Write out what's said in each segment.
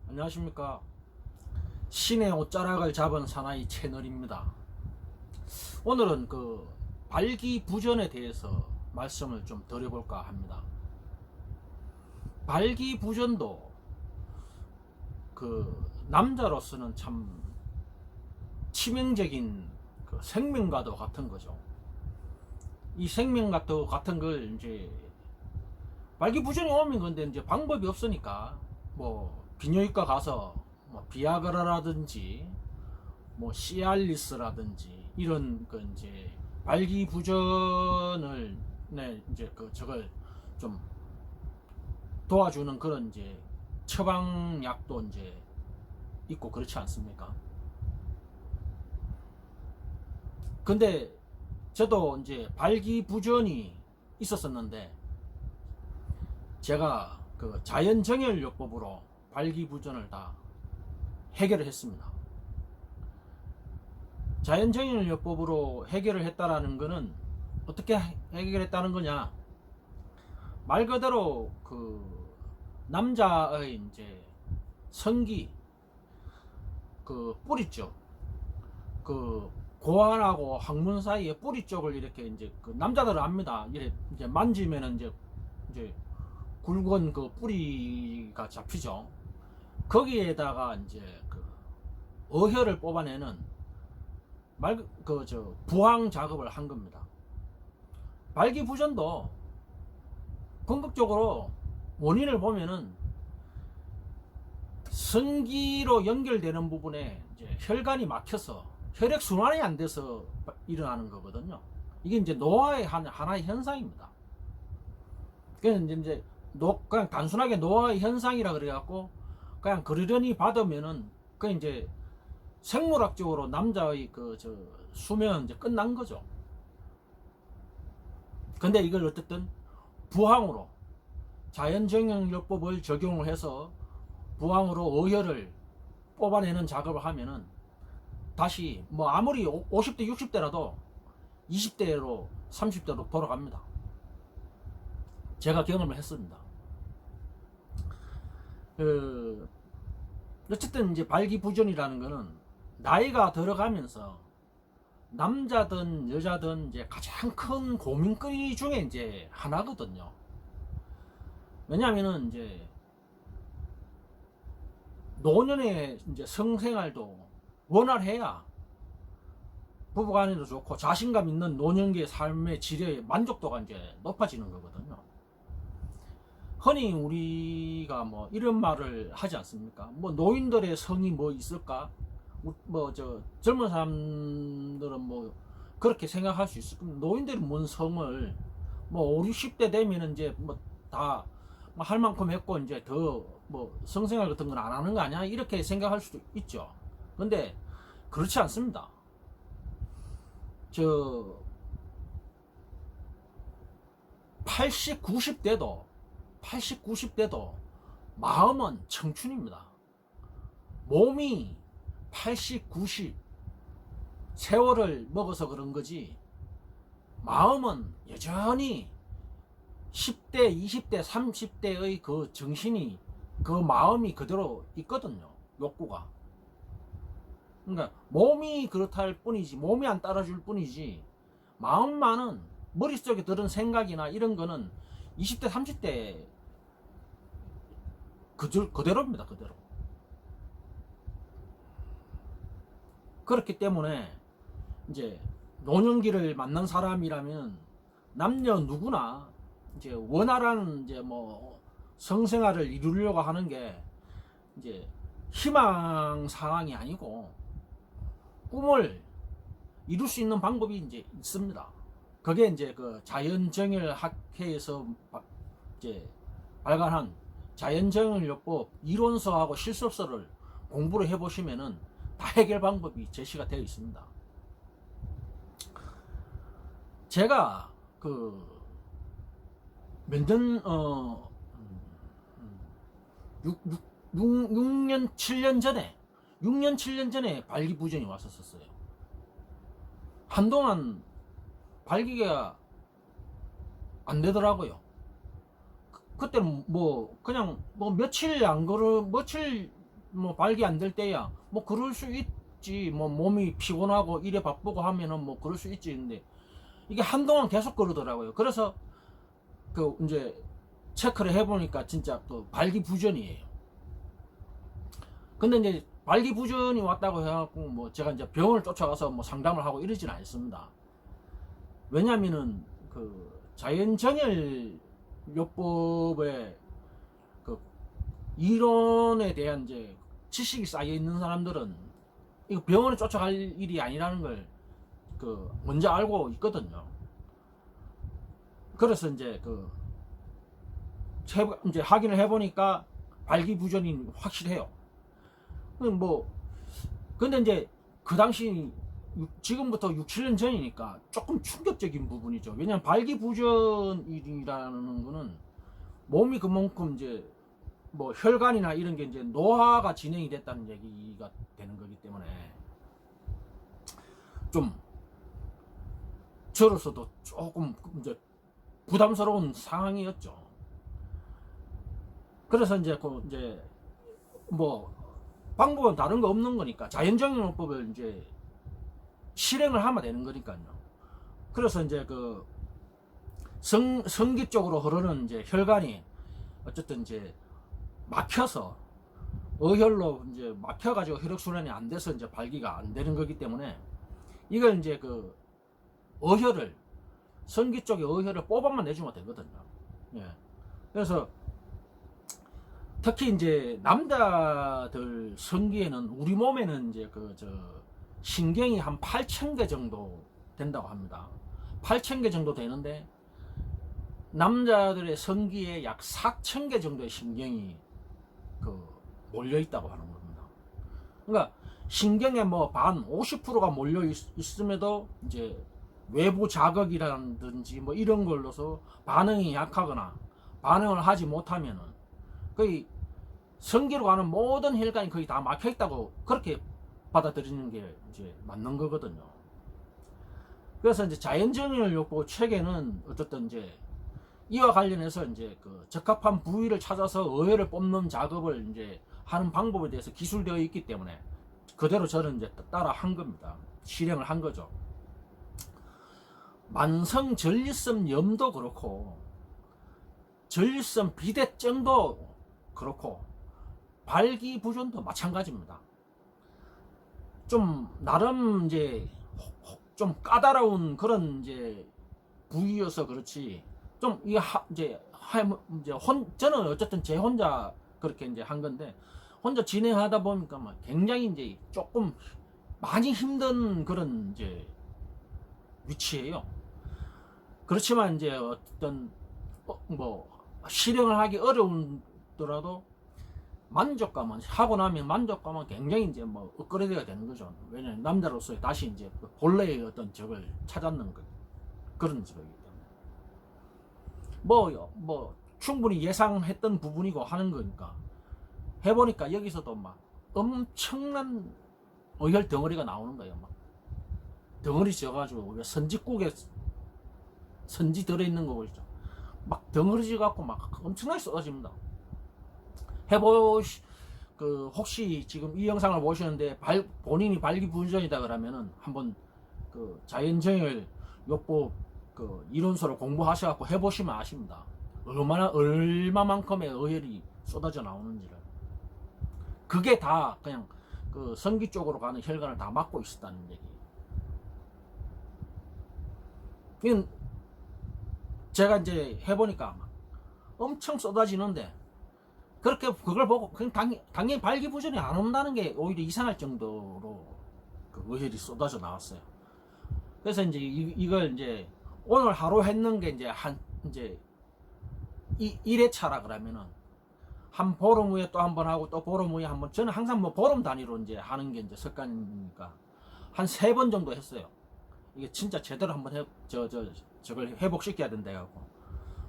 안녕하십니까. 신의 옷자락을 잡은 사나이 채널입니다. 오늘은 그 발기부전에 대해서 말씀을 좀 드려볼까 합니다. 발기부전도 그 남자로서는 참 치명적인 그 생명과도 같은 거죠. 이 생명과도 같은 걸 이제 발기부전이 오면 근데 이제 방법이 없으니까 뭐 비뇨기과 가서 뭐 비아그라라든지 뭐 시알리스라든지 이런 그 이제 발기부전을 이제 그 저걸 좀 도와주는 그런 이제 처방약도 이제 있고 그렇지 않습니까? 근데 저도 이제 발기부전이 있었었는데 제가 그 자연정열요법으로 발기부전을 다 해결을 했습니다. 자연정열요법으로 해결을 했다라는 거는 어떻게 해결했다는 거냐? 말 그대로 그 남자의 이제 성기 그 뿌리 쪽, 그 고환하고 항문 사이에 뿌리 쪽을 이렇게 이제 그 남자들은 압니다. 이제 만지면은 이제 굵은 그 뿌리가 잡히죠. 거기에다가 이제 그 어혈을 뽑아내는 부항 작업을 한 겁니다. 발기부전도 궁극적으로 원인을 보면은 성기로 연결되는 부분에 이제 혈관이 막혀서 혈액 순환이 안 돼서 일어나는 거거든요. 이게 이제 노화의 하나의 현상입니다. 그냥 이제 그냥 단순하게 노화의 현상이라 그래갖고 그냥 그러려니 받으면은 그 이제 생물학적으로 남자의 그 저 수명은 이제 끝난 거죠. 근데 이걸 어쨌든 부항으로 자연정형요법을 적용을 해서 부항으로 어혈을 뽑아내는 작업을 하면은 다시 뭐 아무리 50대 60대라도 20대로 30대로 돌아갑니다. 제가 경험을 했습니다. 어쨌든 이제 발기부전이라는 거는 나이가 들어가면서 남자든 여자든 이제 가장 큰 고민거리 중에 이제 하나거든요. 왜냐하면은 이제 노년의 이제 성생활도 원활해야 부부간에도 좋고 자신감 있는 노년기의 삶의 질의 만족도가 이제 높아지는 거거든요. 흔히 우리가 뭐 이런 말을 하지 않습니까? 뭐 노인들의 성이 뭐 있을까? 뭐 저 젊은 사람들은 뭐 그렇게 생각할 수 있을 겁니다. 노인들이 뭔 성을 뭐 5, 60대 되면은 이제 뭐 다 할 만큼 했고 이제 더 뭐 성생활 같은 건 안 하는 거 아니야? 이렇게 생각할 수도 있죠. 근데 그렇지 않습니다. 저 80, 90대도 마음은 청춘입니다. 몸이 80, 90 세월을 먹어서 그런 거지 마음은 여전히 10대, 20대, 30대의 그 정신이 그 마음이 그대로 있거든요. 욕구가. 그러니까 몸이 그렇다 할 뿐이지 몸이 안 따라줄 뿐이지 마음만은 머릿속에 들은 생각이나 이런 거는 20대, 30대 그대로입니다. 그대로. 그렇기 때문에 이제 노년기를 만난 사람이라면 남녀 누구나 이제 원활한 이제 뭐 성생활을 이루려고 하는 게 이제 희망 사항이 아니고 꿈을 이룰 수 있는 방법이 이제 있습니다. 그게 이제 그 자연정열 학회에서 이제 발간한 자연정열요법 이론서하고 실습서를 공부를 해보시면은 다 해결 방법이 제시가 되어 있습니다. 제가 그 몇 년 6년 7년 전에 6년 7년 전에 발기부전이 왔었어요. 한동안 발기가 안 되더라고요. 그때는 뭐 그냥 뭐 며칠 안 걸어 며칠 뭐 발기 안 될 때야 뭐 그럴 수 있지. 뭐 몸이 피곤하고 일에 바쁘고 하면은 뭐 그럴 수 있지. 근데 이게 한동안 계속 그러더라고요. 그래서 그 이제 체크를 해보니까 진짜 그 발기부전이에요. 근데 이제 발기부전이 왔다고 해갖고 뭐 제가 이제 병원을 쫓아가서 뭐 상담을 하고 이러지는 않습니다. 왜냐면은 그 자연정열 요법의 그 이론에 대한 이제 지식이 쌓여 있는 사람들은 이거 병원에 쫓아갈 일이 아니라는 걸 그 먼저 알고 있거든요. 그래서 이제 그 이제 확인을 해보니까 발기부전이 확실해요. 뭐 근데 이제 그 당시 지금부터 6, 7년 전이니까 조금 충격적인 부분이죠. 왜냐면 발기부전이라는 거는 몸이 그만큼 이제 뭐 혈관이나 이런 게 이제 노화가 진행이 됐다는 얘기가 되는 거기 때문에 좀 저로서도 조금 이제 부담스러운 상황이었죠. 그래서 이제 그 이제 뭐 방법은 다른 거 없는 거니까 자연정연법을 이제 실행을 하면 되는 거니까요. 그래서 이제 그 성기 쪽으로 흐르는 이제 혈관이 어쨌든 이제 막혀서 어혈로 이제 막혀가지고 혈액순환이 안 돼서 이제 발기가 안 되는 거기 때문에 이걸 이제 그 어혈을 성기 쪽에 어혈을 뽑아만 내주면 되거든요. 예. 그래서 특히 이제 남자들 성기에는 우리 몸에는 이제 그 신경이 한 8,000개 정도 된다고 합니다. 8,000개 정도 되는데 남자들의 성기에 약 4,000개 정도의 신경이 그 몰려 있다고 하는 겁니다. 그러니까 신경의 뭐 반 50%가 몰려 있음에도 이제 외부 자극이라든지 뭐 이런 걸로서 반응이 약하거나 반응을 하지 못하면은 거의 성기로 가는 모든 혈관이 거의 다 막혀 있다고 그렇게 받아들이는 게 이제 맞는 거거든요. 그래서 이제 자연정열요법 책에는 어쨌든 이제 이와 관련해서 이제 그 적합한 부위를 찾아서 어혈을 뽑는 작업을 이제 하는 방법에 대해서 기술되어 있기 때문에 그대로 저는 이제 따라 한 겁니다. 실행을 한 거죠. 만성 전립선 염도 그렇고 전립선 비대증도 그렇고 발기부전도 마찬가지입니다. 좀 나름 이제 좀 까다로운 그런 이제 부위여서 그렇지 좀 이게 이제 저는 어쨌든 제 혼자 그렇게 이제 한 건데 혼자 진행하다 보니까 막 굉장히 이제 조금 많이 힘든 그런 이제 위치예요. 그렇지만 이제 어떤 뭐 실행을 하기 어려우더라도 만족감은 하고 나면 만족감은 굉장히 이제 뭐 업그레이드가 되는 거죠. 왜냐면 남자로서 다시 이제 본래의 어떤 적을 찾았는 거 그런 적이기 때문에 뭐 충분히 예상했던 부분이고 하는 거니까 해보니까 여기서도 막 엄청난 어혈 덩어리가 나오는 거예요. 막 덩어리 져가지고 선지국에 선지 들어있는 거 보시죠. 막 덩어리 져갖고 막 엄청나게 쏟아집니다. 혹시 지금 이 영상을 보시는데 본인이 발기부전이다 그러면은 한번 그 자연정열 요법 그 이론서를 공부하셔갖고 해보시면 아십니다. 얼마만큼의 어혈이 쏟아져 나오는지를. 그게 다 그냥 그 성기 쪽으로 가는 혈관을 다 막고 있었다는 얘기. 이건 제가 이제 해보니까 엄청 쏟아지는데 그렇게 그걸 보고 그냥 당연히 발기부전이 안 온다는 게 오히려 이상할 정도로 그 어혈이 쏟아져 나왔어요. 그래서 이제 이걸 이제 오늘 하루 했는 게 이제 이제 1회차라 그러면은 한 보름 후에 또 한 번 하고 또 보름 후에 한 번. 저는 항상 뭐 보름 단위로 이제 하는 게 이제 습관이니까 한 3번 정도 했어요. 이게 진짜 제대로 한번 저걸 회복시켜야 된다 해갖고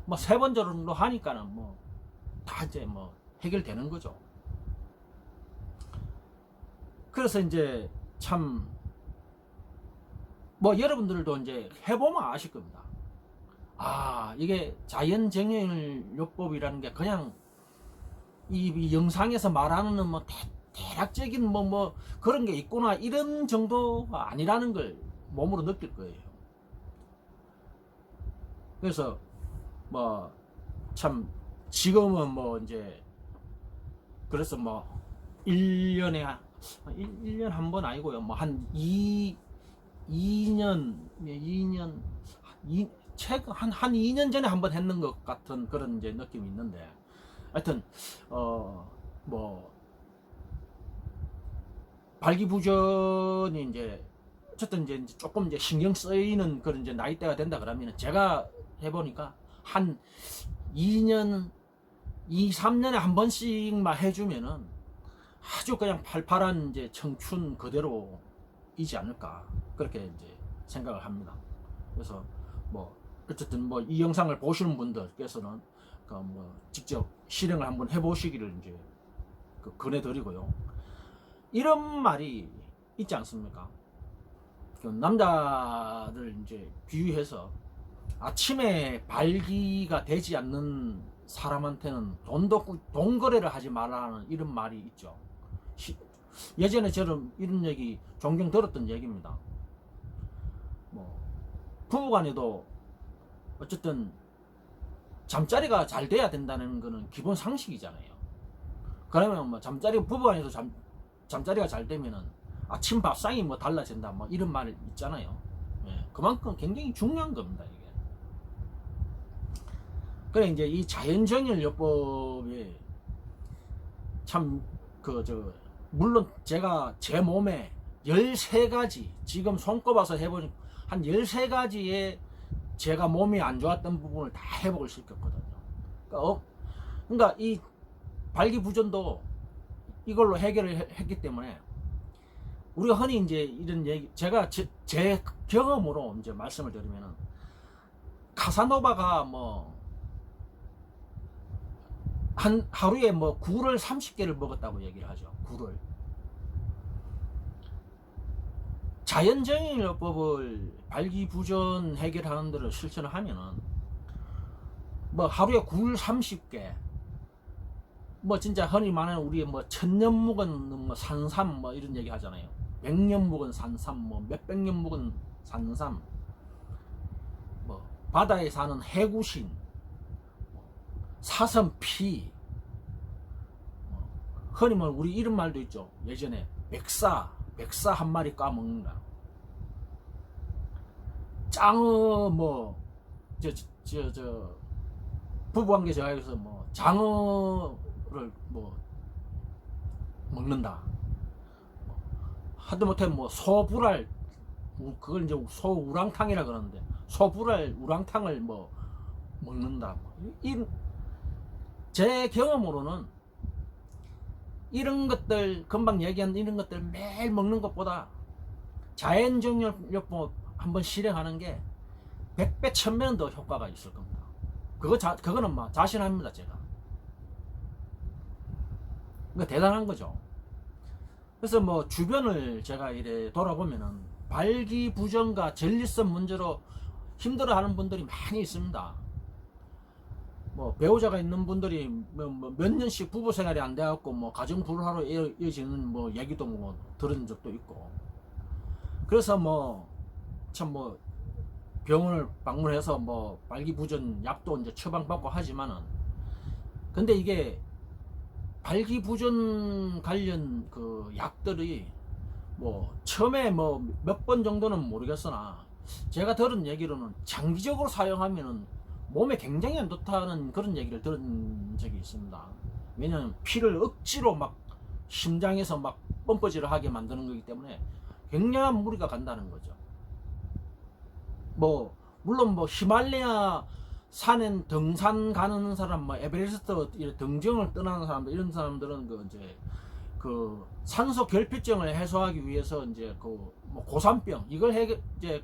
뭐 3번 정도 하니까는 뭐 다 이제 뭐 해결되는 거죠. 그래서 이제 참 뭐 여러분들도 이제 해보면 아실 겁니다. 아 이게 자연정열요법이라는 게 그냥 이 영상에서 말하는 뭐 대략적인 뭐 그런 게 있구나 이런 정도가 아니라는 걸 몸으로 느낄 거예요. 그래서 뭐 참 지금은 뭐 이제 그래서 뭐 1년에 1년 한 번 아니고요. 뭐 한 2년 최근 한 2년 전에 한 번 했는 것 같은 그런 이제 느낌이 있는데, 하여튼 뭐 발기부전이 이제 어쨌든 이제 조금 이제 신경 쓰이는 그런 이제 나이대가 된다 그러면 제가 해보니까 한 2년 2, 3년에 한 번씩만 해주면은 아주 그냥 팔팔한 이제 청춘 그대로이지 않을까 그렇게 이제 생각을 합니다. 그래서 뭐 어쨌든 뭐 이 영상을 보시는 분들께서는 그 뭐 직접 실행을 한번 해보시기를 이제 권해드리고요. 이런 말이 있지 않습니까? 그 남자들 이제 비유해서 아침에 발기가 되지 않는 사람한테는 돈 거래를 하지 말라는 이런 말이 있죠. 예전에 저는 이런 얘기 종종 들었던 얘기입니다. 뭐 부부간에도 어쨌든 잠자리가 잘 돼야 된다는 거는 기본 상식이잖아요. 그러면 뭐 부부간에도 잠자리가 잘 되면은 아침 밥상이 뭐 달라진다 뭐 이런 말 있잖아요. 예, 그만큼 굉장히 중요한 겁니다 이게. 그래 이제 이 자연정일요법에 참 물론 제가 제 몸에 13가지 지금 손꼽아서 해보니 한 13가지의 제가 몸이 안 좋았던 부분을 다 회복을 시켰거든요. 그러니까 이 발기부전도 이걸로 해결을 했기 때문에 우리가 흔히 이제 이런 얘기 제가 제 경험으로 이제 말씀을 드리면은 카사노바가 뭐 하루에 뭐 굴을 30개를 먹었다고 얘기를 하죠. 굴을. 자연정일요법을 발기부전 해결하는 데를 실천을 하면은 뭐 하루에 굴 30개 뭐 진짜 흔히 말하는 우리 뭐 천년 묵은 뭐 산삼 뭐 이런 얘기 하잖아요. 100년 묵은 산삼 뭐 몇백 년 묵은 산삼 뭐 바다에 사는 해구신 사슴피 흔히 뭐 우리 이런 말도 있죠. 예전에 백사 한 마리 까먹는다. 짱어 뭐 부부관계 저하에서 뭐 장어를 뭐 먹는다. 하다못해 뭐 소불알 그걸 이제 소우랑탕이라 그러는데 소불알 우랑탕을 뭐 먹는다. 제 경험으로는 이런 것들 금방 얘기한 이런 것들 매일 먹는 것보다 자연정일요법 한번 실행하는 게 100배 1000배는 더 효과가 있을 겁니다. 그거는 막 자신합니다 제가. 그러니까 대단한 거죠. 그래서 뭐 주변을 제가 이래 돌아보면은 발기부전과 전립선 문제로 힘들어하는 분들이 많이 있습니다. 뭐 배우자가 있는 분들이 몇 년씩 부부 생활이 안 돼갖고 뭐 가정 불화로 이어지는 뭐 얘기도 뭐 들은 적도 있고. 그래서 뭐 참 뭐 병원을 방문해서 뭐 발기부전 약도 이제 처방받고 하지만은 근데 이게 발기부전 관련 그 약들이 뭐 처음에 뭐 몇 번 정도는 모르겠으나 제가 들은 얘기로는 장기적으로 사용하면은 몸에 굉장히 안 좋다는 그런 얘기를 들은 적이 있습니다. 왜냐하면 피를 억지로 막 심장에서 막 펌프질을 하게 만드는 거기 때문에 굉장한 무리가 간다는 거죠. 뭐 물론 뭐 히말라야 산엔 등산 가는 사람, 뭐 에베레스트 등정을 떠나는 사람들 이런 사람들은 그 산소 결핍증을 해소하기 위해서 이제 뭐 고산병 이걸 이제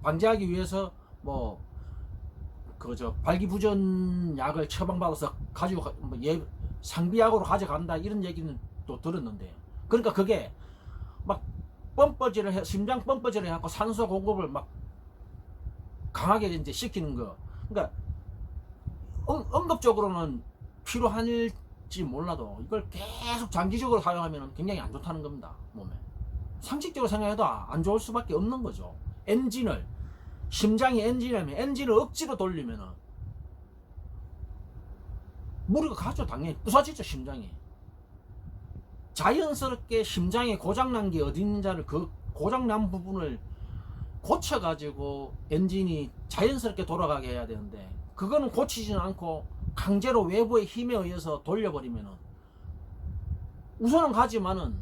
방지하기 위해서 뭐 발기부전 약을 처방받아서 가지고 뭐 상비약으로 가져간다 이런 얘기는 또 들었는데 그러니까 그게 막 심장 펌퍼질을 해갖고 산소 공급을 막 강하게 이제 시키는 거. 그러니까 응급적으로는 필요한 좋을지 몰라도 이걸 계속 장기적으로 사용하면 굉장히 안 좋다는 겁니다. 몸에. 상식적으로 생각해도 안 좋을 수밖에 없는 거죠. 심장이 엔진이라면 엔진을 억지로 돌리면은 무리가 가죠. 당연히 부서지죠. 심장이. 자연스럽게 심장에 고장난 게 어디 있는지를 그 고장난 부분을 고쳐가지고 엔진이 자연스럽게 돌아가게 해야 되는데, 그거는 고치지는 않고 강제로 외부의 힘에 의해서 돌려버리면은 우선은 가지만은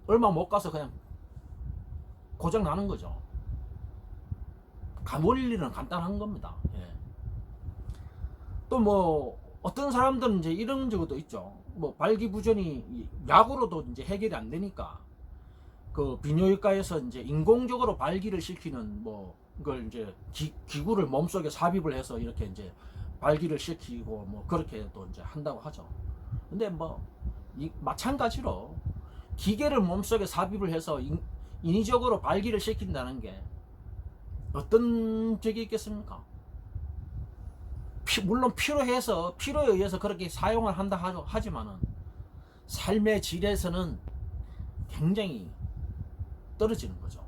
얼마 못 가서 그냥 고장 나는 거죠. 원리는 간단한 겁니다. 예. 또 뭐 어떤 사람들은 이제 이런 적도 있죠. 뭐 발기부전이 약으로도 이제 해결이 안 되니까 그 비뇨기과에서 이제 인공적으로 발기를 시키는 뭐 그걸 이제 기구를 몸속에 삽입을 해서 이렇게 이제 발기를 시키고 뭐 그렇게 또 이제 한다고 하죠. 근데 뭐 마찬가지로 기계를 몸속에 삽입을 해서 인위적으로 발기를 시킨다는 게 어떤 적이 있겠습니까? 물론 필요에 의해서 그렇게 사용을 한다 하지만은 삶의 질에서는 굉장히 떨어지는 거죠.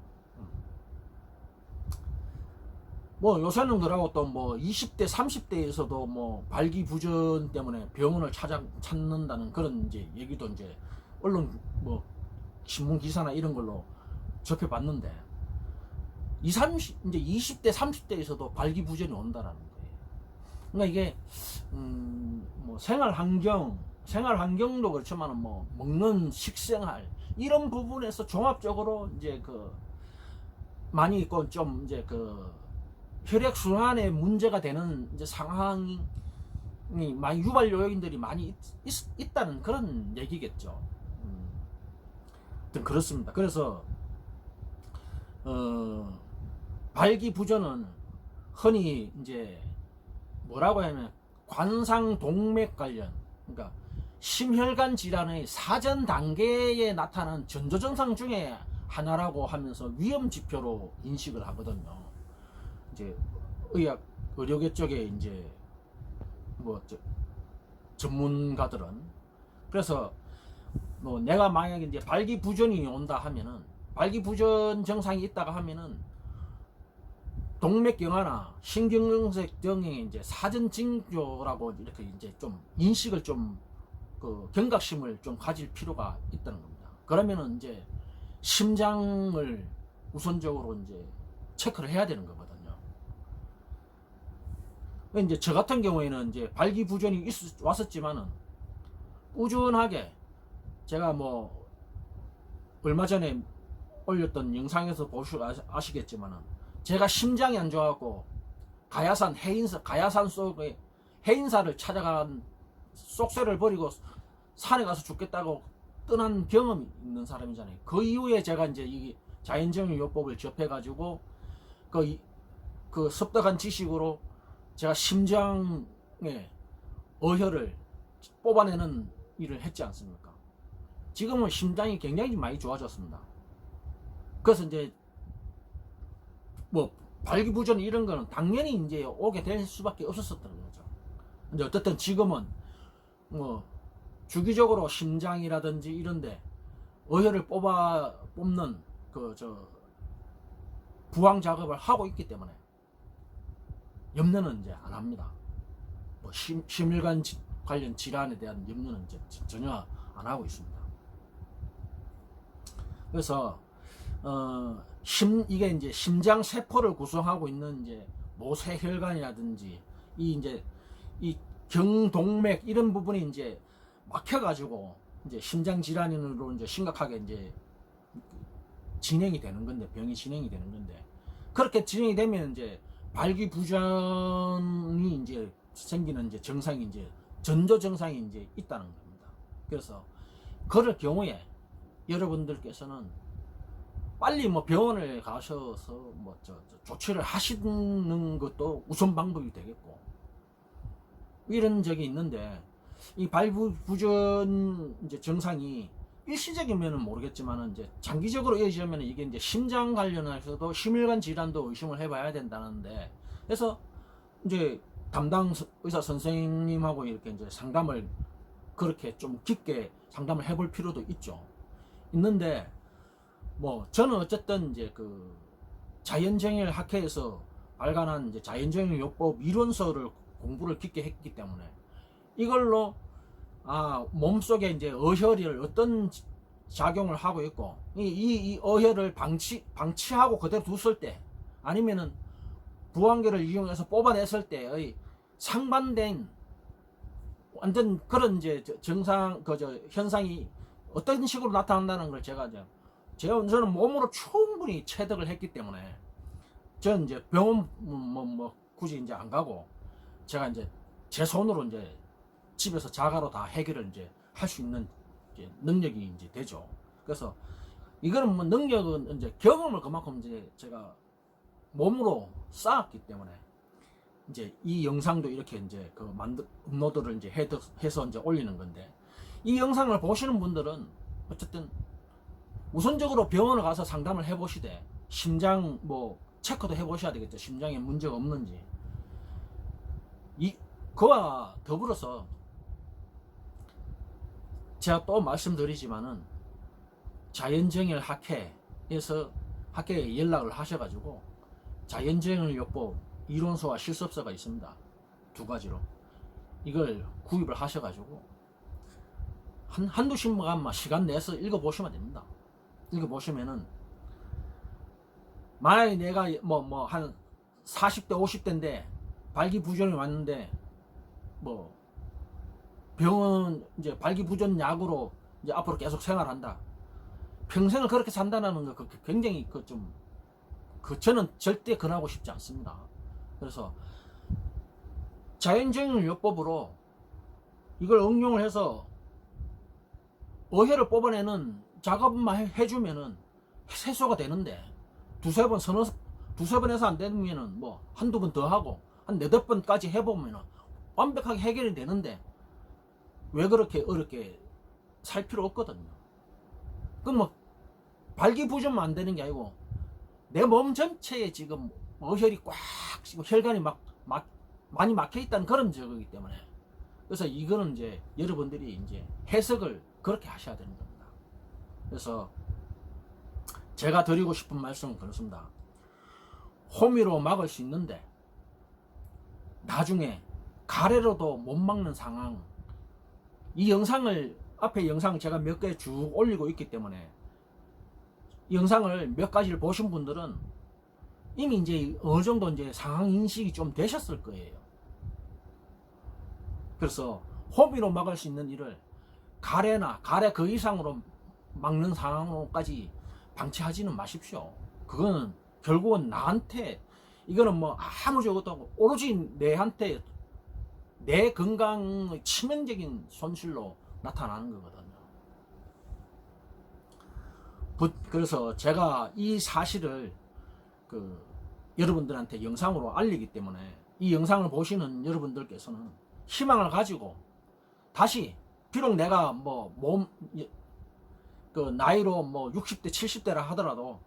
뭐 요새는 그러고 또 뭐 20대 30대에서도 뭐 발기부전 때문에 병원을 찾는다는 그런 이제 얘기도 이제 언론 뭐 신문 기사나 이런 걸로 접해봤는데, 이제 20대 30대에서도 발기부전이 온다라는 거예요. 그러니까 이게 뭐 생활 환경도 그렇지만 뭐 먹는 식생활 이런 부분에서 종합적으로 이제 그 많이 있고 좀 이제 그 혈액 순환에 문제가 되는 이제 상황이 많이 유발 요인들이 많이 있다는 그런 얘기겠죠. 그렇습니다. 그래서 발기부전은 흔히 이제 뭐라고 하면 관상동맥 관련, 그러니까 심혈관 질환의 사전 단계에 나타난 전조증상 중에 하나라고 하면서 위험 지표로 인식을 하거든요. 이제 의료계 쪽에 이제 뭐 전문가들은. 그래서 뭐 내가 만약에 이제 발기부전이 온다 하면은, 발기부전 증상이 있다가 하면은 동맥경화나 신경증색 등의 이제 사전 징조라고 이렇게 이제 좀 인식을 좀 그 경각심을 좀 가질 필요가 있다는 겁니다. 그러면은 이제 심장을 우선적으로 이제 체크를 해야 되는 거거든요. 이제 저 같은 경우에는 이제 발기부전이 왔었지만은 꾸준하게 제가 뭐 얼마 전에 올렸던 영상에서 보시고 아시겠지만은 제가 심장이 안 좋아갖고 가야산 속에 해인사를 찾아간 쏙쇠를 버리고 산에 가서 죽겠다고 떠난 경험이 있는 사람이잖아요. 그 이후에 제가 이제 이 자연정의요법을 접해가지고 그 습득한 지식으로 제가 심장의 어혈을 뽑아내는 일을 했지 않습니까? 지금은 심장이 굉장히 많이 좋아졌습니다. 그래서 이제 뭐 발기부전 이런 거는 당연히 이제 오게 될 수밖에 없었던 거죠. 근데 어쨌든 지금은 뭐 주기적으로 심장이라든지 이런데 어혈을 뽑는 부항 작업을 하고 있기 때문에 염려는 이제 안 합니다. 뭐 심혈관 관련 질환에 대한 염려는 이제 전혀 안 하고 있습니다. 그래서 이게 이제 심장 세포를 구성하고 있는 이제 모세혈관이라든지 이 경동맥 이런 부분이 이제 막혀가지고 이제 심장 질환으로 이제 심각하게 이제 진행이 되는 건데, 병이 진행이 되는 건데, 그렇게 진행이 되면 이제 발기부전이 이제 생기는 이제 증상이 이제 전조 증상이 이제 있다는 겁니다. 그래서 그럴 경우에 여러분들께서는 빨리 뭐 병원에 가셔서 뭐 조치를 하시는 것도 우선 방법이 되겠고, 이런 적이 있는데, 이 발기부전 이제 증상이 일시적이면은 모르겠지만은 이제 장기적으로 이어지면 이게 이제 심장 관련해서도 심혈관 질환도 의심을 해봐야 된다는데, 그래서 이제 담당 의사 선생님하고 이렇게 이제 상담을 그렇게 좀 깊게 상담을 해볼 필요도 있죠. 있는데 뭐 저는 어쨌든 이제 그 자연정일 학회에서 발간한 이제 자연정일 요법 이론서를 공부를 깊게 했기 때문에 이걸로 몸속에 이제 어혈을 어떤 작용을 하고 있고 이 어혈을 방치하고 그대로 뒀을 때 아니면은 부항계를 이용해서 뽑아냈을 때의 상반된 완전 그런 이제 정상 현상이 어떤 식으로 나타난다는 걸 저는 몸으로 충분히 체득을 했기 때문에 저는 이제 병원 굳이 이제 안 가고 제가 이제 제 손으로 이제 집에서 자가로 다 해결을 이제 할 수 있는 이제 능력이 이제 되죠. 그래서 이거는 뭐 능력은 이제 경험을 그만큼 이제 제가 몸으로 쌓았기 때문에 이제 이 영상도 이렇게 이제 업로드를 이제 해서 이제 올리는 건데, 이 영상을 보시는 분들은 어쨌든 우선적으로 병원을 가서 상담을 해보시되 심장 뭐 체크도 해보셔야 되겠죠. 심장에 문제가 없는지. 그와 더불어서 제가 또 말씀드리지만은 자연정일 학회에 연락을 하셔가지고 자연정일 요법 이론서와 실습서가 있습니다. 두 가지로 이걸 구입을 하셔가지고 한두 시간만 시간 내서 읽어보시면 됩니다. 읽어보시면은 만약에 내가 한 40대 50대인데 발기부전이 왔는데 뭐 병원 이제 발기부전 약으로 이제 앞으로 계속 생활한다, 평생을 그렇게 산다는 거 굉장히 저는 절대 권하고 싶지 않습니다. 그래서 자연정일 요법으로 이걸 응용을 해서 어혈을 뽑아내는 작업만 해주면은 해소가 되는데 두세 번 해서 안 되면은 뭐 한두 번 더 하고 한 4-5번까지 해보면은 완벽하게 해결이 되는데 왜 그렇게 어렵게 살 필요 없거든요. 그럼 뭐 발기부전만 안 되는 게 아니고 내 몸 전체에 지금 어혈이 꽉 지금 혈관이 많이 막혀 있다는 그런 적이기 때문에, 그래서 이거는 이제 여러분들이 이제 해석을 그렇게 하셔야 되는 겁니다. 그래서 제가 드리고 싶은 말씀은 그렇습니다. 호미로 막을 수 있는데 나중에 가래로도 못 막는 상황, 이 영상을 앞에 영상 제가 몇 개 쭉 올리고 있기 때문에 이 영상을 몇 가지를 보신 분들은 이미 이제 어느 정도 이제 상황 인식이 좀 되셨을 거예요. 그래서 호미로 막을 수 있는 일을 가래 그 이상으로 막는 상황으로까지 방치하지는 마십시오. 그거는 결국은 나한테, 이거는 뭐 아무 적어도 하고 오로지 내한테 내 건강의 치명적인 손실로 나타나는 거거든요. 그래서 제가 이 사실을 여러분들한테 영상으로 알리기 때문에 이 영상을 보시는 여러분들께서는 희망을 가지고 다시, 비록 내가 나이로 60대 70대라 하더라도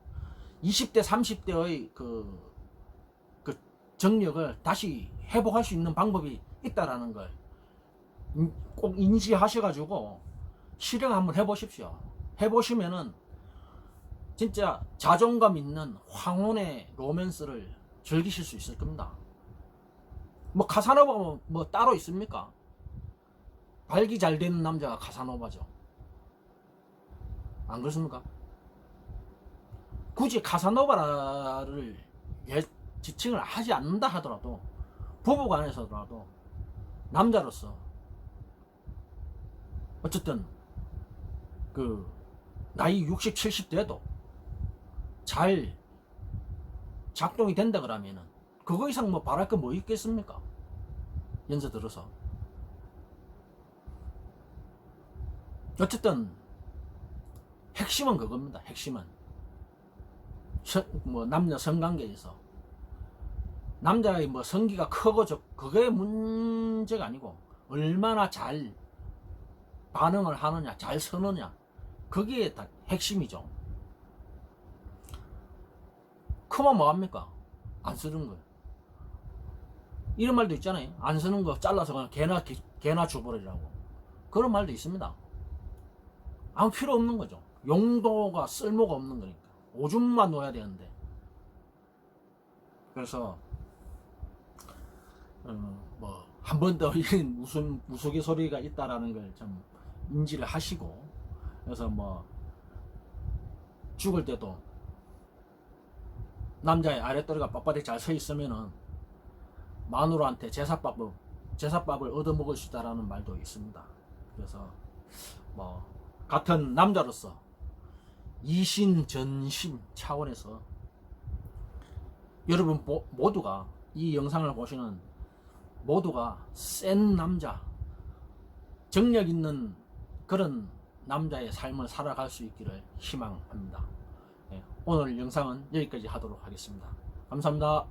20대 30대의 정력을 다시 회복할 수 있는 방법이 있다라는 걸 꼭 인지하셔가지고 실행 한번 해보십시오. 해보시면은 진짜 자존감 있는 황혼의 로맨스를 즐기실 수 있을 겁니다. 뭐 카사노바 뭐 따로 있습니까? 발기 잘 되는 남자가 카사노바죠. 안 그렇습니까? 굳이 카사노바를 지칭을 하지 않는다 하더라도 부부간에서라도 남자로서 어쨌든 나이 60, 70대도 잘 작동이 된다 그러면은 그거 이상 바랄 거 뭐 있겠습니까? 연세 들어서. 어쨌든 핵심은 그겁니다. 핵심은 남녀 성관계에서 남자의 성기가 크고 그게 문제가 아니고 얼마나 잘 반응을 하느냐, 잘 서느냐, 그게 다 핵심이죠. 크면 뭐합니까? 안 쓰는 거. 이런 말도 있잖아요. 안 쓰는 거 잘라서 그냥 개나 줘버리라고. 그런 말도 있습니다. 아무 필요 없는 거죠. 용도가 쓸모가 없는 거니까. 오줌만 놓아야 되는데. 그래서 뭐 한 번 더 이런 우스갯소리가 있다라는 걸 좀 인지를 하시고, 그래서 뭐 죽을 때도 남자의 아랫도리가 빳빳하게 잘 서 있으면은 마누라한테 제사밥을 얻어먹을 수 있다라는 말도 있습니다. 그래서 뭐 같은 남자로서 이심전심 차원에서 여러분 모두가, 이 영상을 보시는 모두가 센 남자, 정력 있는 그런 남자의 삶을 살아갈 수 있기를 희망합니다. 오늘 영상은 여기까지 하도록 하겠습니다. 감사합니다.